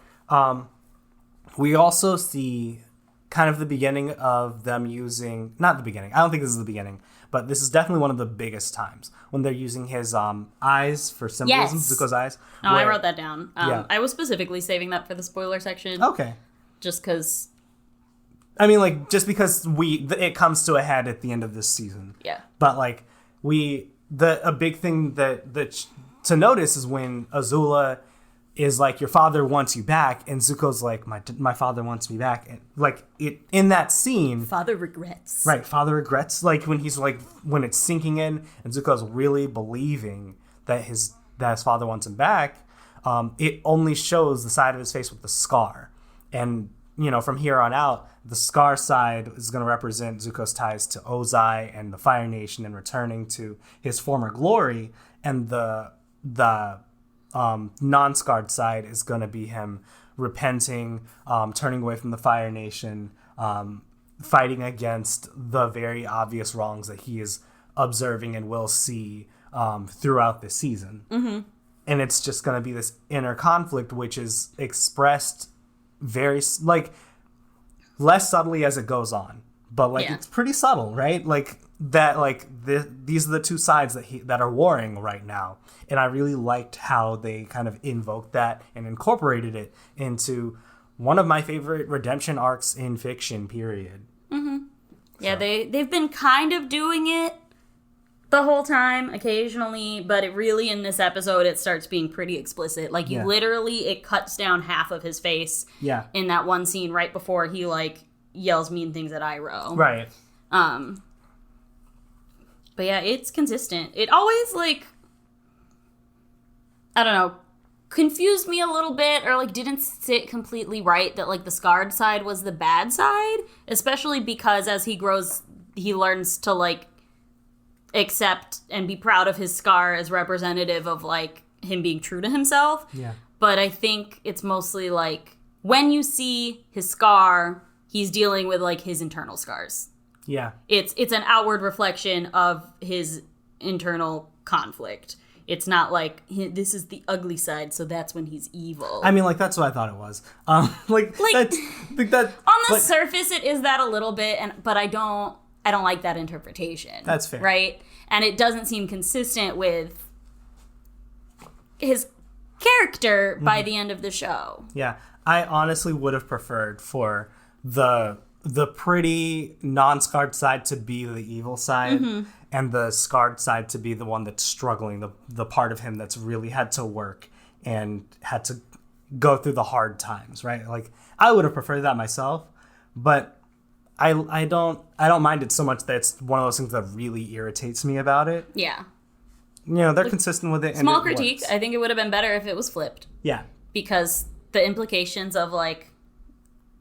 We also see kind of the beginning of them using, not the beginning, I don't think this is the beginning, but this is definitely one of the biggest times when they're using his eyes for symbolism, Yes. Zuko's eyes. Oh, I wrote that down. Yeah. I was specifically saving that for the spoiler section. Okay. Just because... I mean, like, just because it comes to a head at the end of this season. Yeah. But, like, a big thing that to notice is when Azula is like, your father wants you back, and Zuko's like, my father wants me back. And, like, in that scene... Father regrets. Right, father regrets. Like, when he's, like, when it's sinking in, and Zuko's really believing that his father wants him back, it only shows the side of his face with the scar. And, you know, from here on out, the scar side is going to represent Zuko's ties to Ozai and the Fire Nation and returning to his former glory. And the non-scarred side is going to be him repenting, turning away from the Fire Nation, fighting against the very obvious wrongs that he is observing and will see throughout this season. Mm-hmm. And it's just going to be this inner conflict, which is expressed very, like, less subtly as it goes on. But, like, it's pretty subtle, right? Like, that, like, these are the two sides that are warring right now. And I really liked how they kind of invoked that and incorporated it into one of my favorite redemption arcs in fiction, period. Mm-hmm. Yeah, they've been kind of doing it the whole time, occasionally, but it really, in this episode, it starts being pretty explicit. Like, it cuts down half of his face in that one scene right before he, like, yells mean things at Iroh. Right. But yeah, it's consistent. It always, like, I don't know, confused me a little bit, or, like, didn't sit completely right that, like, the scarred side was the bad side, especially because as he grows, he learns to, like, accept and be proud of his scar as representative of, like, him being true to himself. Yeah. But I think it's mostly, like, when you see his scar, he's dealing with, like, his internal scars. Yeah. It's an outward reflection of his internal conflict. It's not like, this is the ugly side, so that's when he's evil. I mean, like, that's what I thought it was. Like that on the surface, it is that a little bit, but I don't like that interpretation. That's fair. Right? And it doesn't seem consistent with his character by the end of the show. Yeah. I honestly would have preferred for the the pretty non-scarred side to be the evil side, and the scarred side to be the one that's struggling, the part of him that's really had to work and had to go through the hard times, right? Like, I would have preferred that myself, but I don't mind it so much that it's one of those things that really irritates me about it. Yeah. You know, they're consistent with it. Small and critique. works. I think it would have been better if it was flipped. Yeah. Because the implications of, like,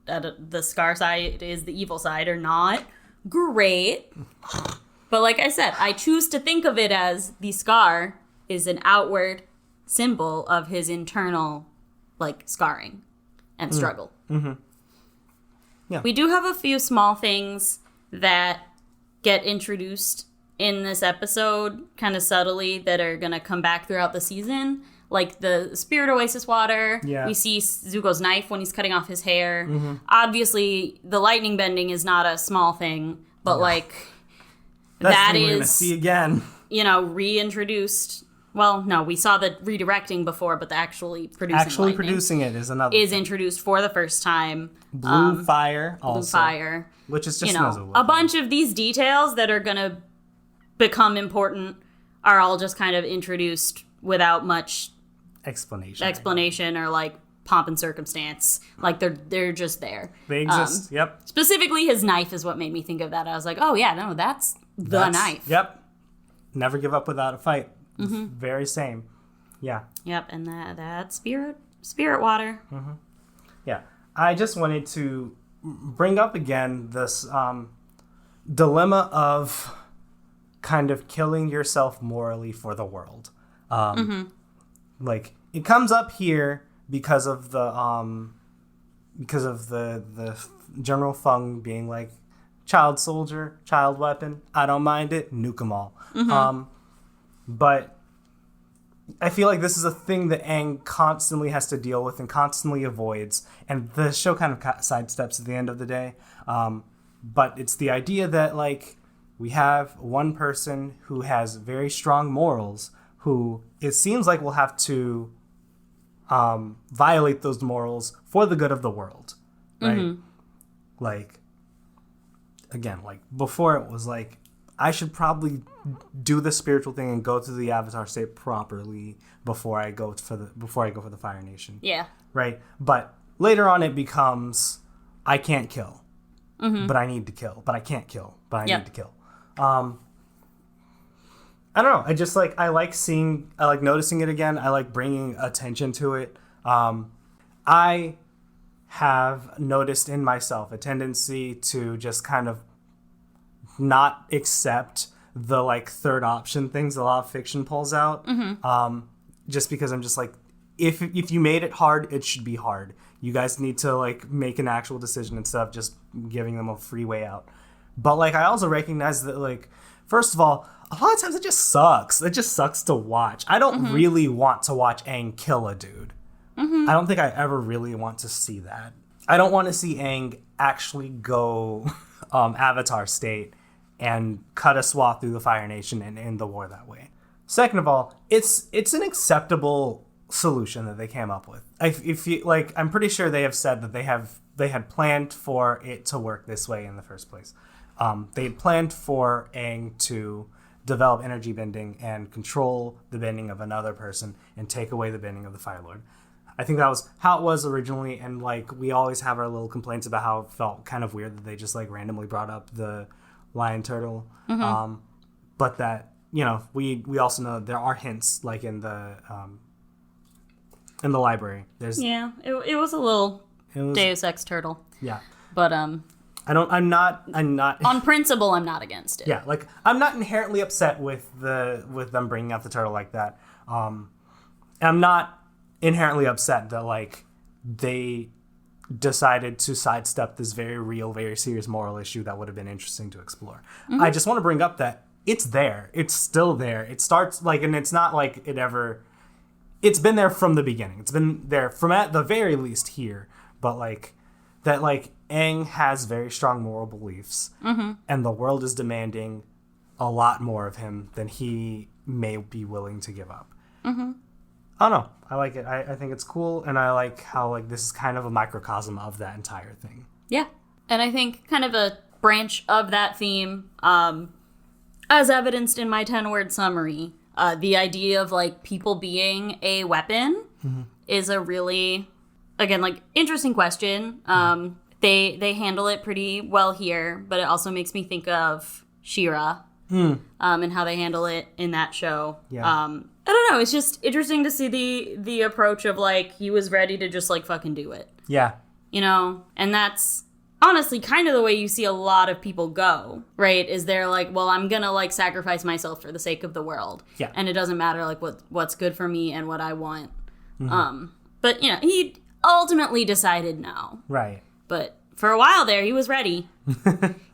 the scar side is the evil side are not great. But like I said, I choose to think of it as the scar is an outward symbol of his internal, like, scarring and struggle. Mm-hmm. Yeah. We do have a few small things that get introduced in this episode kind of subtly that are going to come back throughout the season. Like the Spirit Oasis water. Yeah. We see Zuko's knife when he's cutting off his hair. Mm-hmm. Obviously, the lightning bending is not a small thing, but like that is, we're gonna see again. You know, reintroduced. Well, no, we saw the redirecting before, but the actually producing it is another. Is introduced for the first time. Blue fire, also. Blue fire, which is just a bunch of these details that are gonna become important are all just kind of introduced without much explanation or like pomp and circumstance. Like they're just there. They exist. Yep. Specifically, his knife is what made me think of that. I was like, oh yeah, no, that's the knife. Yep. Never give up without a fight. Mm-hmm. Very same. Yeah. Yep. And that spirit water. Mm-hmm. Yeah. I just wanted to bring up again this dilemma of kind of killing yourself morally for the world. Like, it comes up here because of the General Fung being like, child soldier, child weapon, I don't mind it, nuke them all. Mm-hmm. But I feel like this is a thing that Aang constantly has to deal with and constantly avoids, and the show kind of sidesteps at the end of the day. But it's the idea that, like, we have one person who has very strong morals who it seems like will have to violate those morals for the good of the world, right? Mm-hmm. Like, again, like, before it was like, I should probably do the spiritual thing and go through the Avatar state properly before I go for the Fire Nation. Yeah. Right? But later on it becomes, I can't kill, but I need to kill. But I can't kill, but I need to kill. I don't know. I just like, I like noticing it again. I like bringing attention to it. I have noticed in myself a tendency to just kind of not accept the like third option things a lot of fiction pulls out. Just because I'm just like, if you made it hard, it should be hard. You guys need to like make an actual decision instead of just giving them a free way out. But like, I also recognize that, like, first of all, a lot of times it just sucks. It just sucks to watch. I don't really want to watch Aang kill a dude. I don't think I ever really want to see that. I don't want to see Aang actually go Avatar state and cut a swath through the Fire Nation and end the war that way. Second of all, it's an acceptable solution that they came up with. If you like, I'm pretty sure they have said that they had planned for it to work this way in the first place. They had planned for Aang to develop energy bending and control the bending of another person and take away the bending of the Fire Lord. I think that was how it was originally, and like, we always have our little complaints about how it felt kind of weird that they just like randomly brought up the lion turtle. But that, you know, we also know there are hints like in the library. There's it was a little Deus Ex turtle. Yeah. But I'm not on principle, I'm not against it. Yeah, like, I'm not inherently upset with them bringing out the turtle like that. I'm not inherently upset that like they decided to sidestep this very real, very serious moral issue that would have been interesting to explore. I just want to bring up that it's there. It's still there. It starts like, and it's not like it's been there from the beginning. It's been there from at the very least here, but like that, like, Aang has very strong moral beliefs, and the world is demanding a lot more of him than he may be willing to give up. I don't know. I like it. I think it's cool, and I like how like this is kind of a microcosm of that entire thing. Yeah. And I think kind of a branch of that theme, as evidenced in my 10-word summary, the idea of like people being a weapon is a really, again, like interesting question. They handle it pretty well here, but it also makes me think of She-Ra and how they handle it in that show. Yeah. I don't know. It's just interesting to see the approach of like he was ready to just like fucking do it. Yeah. You know, and that's honestly kind of the way you see a lot of people go, right? Is they're like, well, I'm gonna like sacrifice myself for the sake of the world. Yeah. And it doesn't matter like what's good for me and what I want. But you know, he ultimately decided no. Right. But for a while there, he was ready.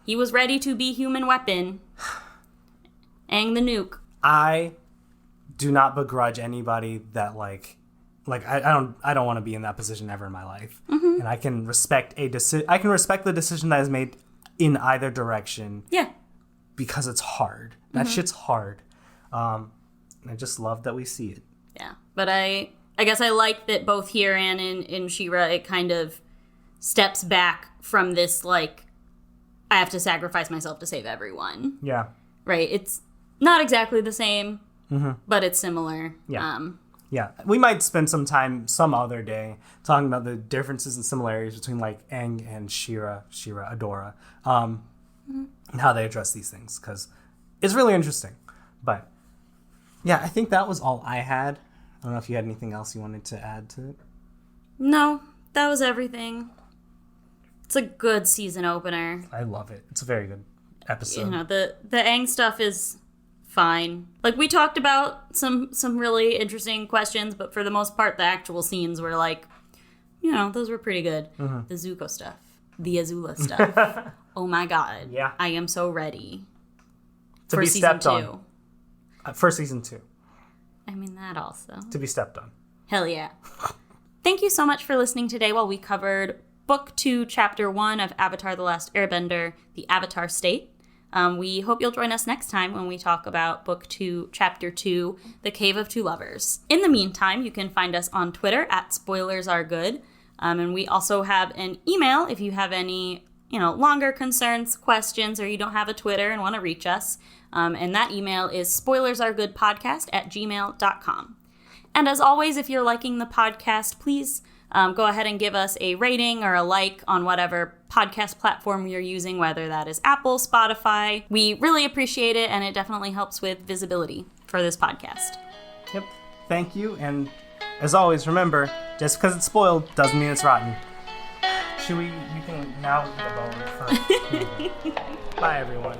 He was ready to be human weapon. Ang the nuke. I do not begrudge anybody that like I don't want to be in that position ever in my life. And I can respect the decision that is made in either direction. Yeah. Because it's hard. That shit's hard. I just love that we see it. Yeah. But I guess I like that both here and in She-Ra it kind of steps back from this like I have to sacrifice myself to save everyone. Yeah. Right. It's not exactly the same, but it's similar. Yeah. Yeah. We might spend some time some other day talking about the differences and similarities between like Aang and She-Ra, Adora, and how they address these things because it's really interesting. But yeah, I think that was all I had. I don't know if you had anything else you wanted to add to it. No, that was everything. It's a good season opener. I love it. It's a very good episode. You know, the Aang stuff is fine. Like, we talked about some really interesting questions, but for the most part, the actual scenes were like, you know, those were pretty good. The Zuko stuff. The Azula stuff. Oh my god. Yeah. I am so ready. To for be season stepped 2. on. For season 2. I mean, that also. To be stepped on. Hell yeah. Thank you so much for listening today while we covered Book 2, Chapter 1 of Avatar: The Last Airbender, The Avatar State. We hope you'll join us next time when we talk about Book 2, Chapter 2, The Cave of Two Lovers. In the meantime, you can find us on Twitter at SpoilersAreGood. And we also have an email if you have any, longer concerns, questions, or you don't have a Twitter and want to reach us. And that email is spoilersaregoodpodcast@gmail.com. And as always, if you're liking the podcast, please go ahead and give us a rating or a like on whatever podcast platform you're using, whether that is Apple, Spotify. We really appreciate it, and it definitely helps with visibility for this podcast. Yep. Thank you. And as always, remember, just because it's spoiled doesn't mean it's rotten. You can now eat a bone for Bye, everyone.